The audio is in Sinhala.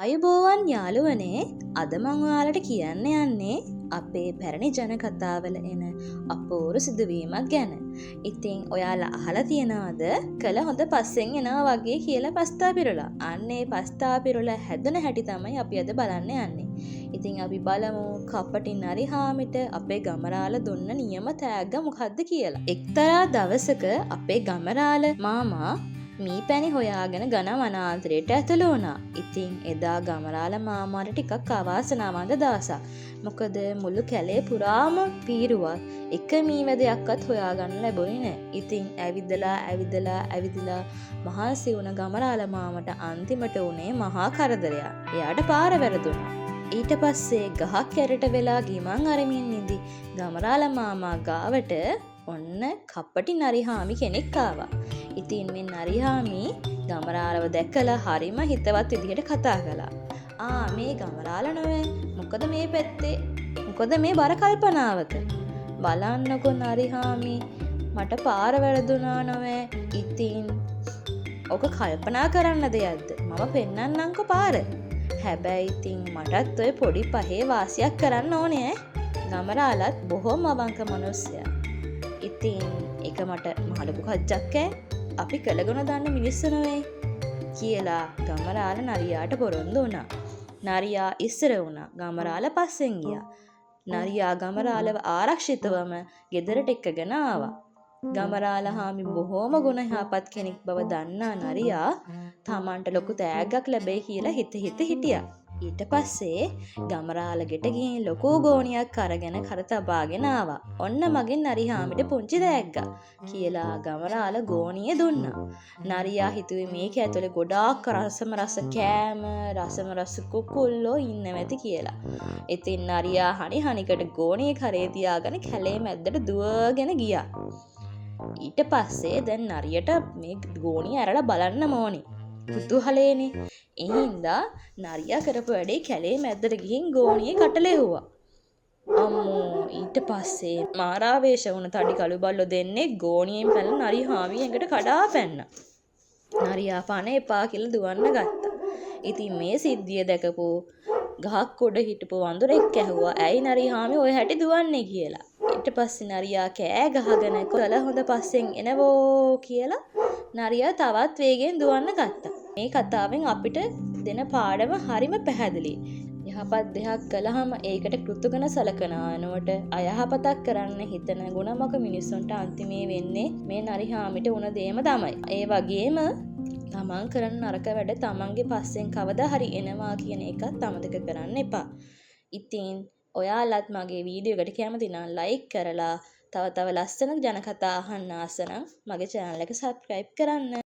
ආයුබෝවන් යාළුවනේ අද මං ඔයාලට කියන්න යන්නේ අපේ පැරණි ජනකතාවල එන අපූරු සිදුවීමක් ගැන. ඉතින් ඔයාලා අහලා තියනවද කළ හොඳ පස්සෙන් එනවා වගේ කියලා පස්තා පිරුලා. අන්නේ පස්තා පිරුලා හැදෙන හැටි තමයි අපි අද බලන්න යන්නේ. ඉතින් අපි බලමු කපටි නරිහාමිට අපේ ගමරාල දුන්න නියම තෑග්ග මොකද්ද කියලා. එක්තරා දවසක අපේ ගමරාල මාමා මී පැණි හොයාගෙන ඝන වනාන්තරයට ඇතුළු වුණා. ඉතින් එදා ගමරාල මාමාට ටිකක් අවාසනාවන්ත දවසක්. මොකද මුළු කැලේ පුරාම පීරුවා එක මී වැදයක්වත් හොයාගන්න ලැබුණේ නැහැ. ඉතින් ඇවිදලා මහන්සි වුණ ගමරාල මාමට අන්තිමට උනේ මහා කරදරයක්. එයාට පාර වැරදුනා. ඊට පස්සේ ගහක් ඇරට වෙලා ගිමන් අරමින් ඉඳි ගමරාල මාමා ගාවට ඔන්න කපටි නරිහාමි කෙනෙක් ආවා. ඉතින් මේ නරිහාමි ගමරාලව දැකලා හරිම හිතවත් විදිහට කතා කළා. මේ ගමරාල නොවේ. මොකද මේ පැත්තේ? මොකද මේ බර කල්පනාවක? බලන්නකො නරිහාමි මට පාර වැරදුනා නොවේ. ඉතින් ඔක කල්පනා කරන්න දෙයක්ද? මම පෙන්නන්නම්කො පාර. හැබැයි ඉතින් මටත් ඔය පොඩි පහේ වාසියක් කරන්න ඕනේ ගමරාලත් බොහොම අවංක මිනිස්සයා. ඉතින් ඒක මට මහලොකු කච්චක් අපි කළගුණ දන්න මිනිස්සු නෙවෙයි කියලා ගමරාල නරියාට පොරොන්දු වුණා. නරියා ඉස්සර වුණා. ගමරාල පස්සෙන් ගියා. නරියා ගමරාලව ආරක්ෂිතවම ගෙදරට එක්කගෙන ආවා. ගමරාල හාමි බොහොම ගුණ යහපත් කෙනෙක් බව දන්නා නරියා තමන්ට ලොකු තෑග්ගක් ලැබෙයි කියලා හිත හිටියා. ඊට පස්සේ ගමරාල ගෙට ගිහින් ලොකු ගෝණියක් අරගෙන කර තබාගෙන ආවා. ඔන්න මගෙන් නරිහාමිට පුංචි තෑග්ගක් කියලා ගමරාල ගෝණිය දුන්නා. නරියා හිතුවේ මේක ඇතුලේ ගොඩාක් රස කෑම, රස කුකුල්ලෝ ඉන්නව ඇති කියලා. ඉතින් නරියා හනිකට ගෝණිය කරේ තියාගෙන කැලේ මැද්දට දුවගෙන ගියා. ඊට පස්සේ දැන් නරියට මේ ගෝණිය ඇරලා බලන්න ඕනි. කුතුහලේනේ. එහින්දා නරියා කරපු වැඩේ කැලේ මැද්දට ගිහින් ගෝණියේ කටලෙව්වා. අම්මෝ ඊට පස්සේ මාරාවේශ වුණ තඩි කළු බල්ලෝ දෙන්නේ ගෝණියෙන් පැනලා නරිහාමි ඇඟට කඩා පැන්නා. නරියා පණ එපා කියලා දුවන්න ගත්තා. ඉතින් මේ සිද්ධිය දැකපු ගහක් උඩ හිටපු වඳුරෙක් ඇහුවා ඇයි නරිහාමි ඔය හැටි දුවන්නේ කියලා. ඊට පස්සේ නරියා කෑ ගහගෙන කොළ හොඳ පස්සෙන් එනවෝ කියලා නරියා තවත් වේගෙන් දුවන්න ගත්තා. මේ කතාවෙන් අපිට දෙන පාඩම හරිම පැහැදිලි. යහපත් දෙයක් කළාම ඒකට කෘතඥ සලකන අයනවට අයහපතක් කරන්න හිතන ගුණමක මිනිස්සුන්ට අන්තිමේ වෙන්නේ මේ නරිහාමිට වුණ දේම තමයි. ඒ වගේම තමන් කරන නරක වැඩ තමන්ගේ පස්සෙන් කවදා හරි එනවා කියන එකත් අමතක කරන්න එපා. ඉතින් ඔයාලත් මගේ වීඩියෝ එකට කැමති නම් ලයික් කරලා තව ලස්සන ජනකතා අහන්න ආස නම් මගේ channel එක subscribe කරන්න.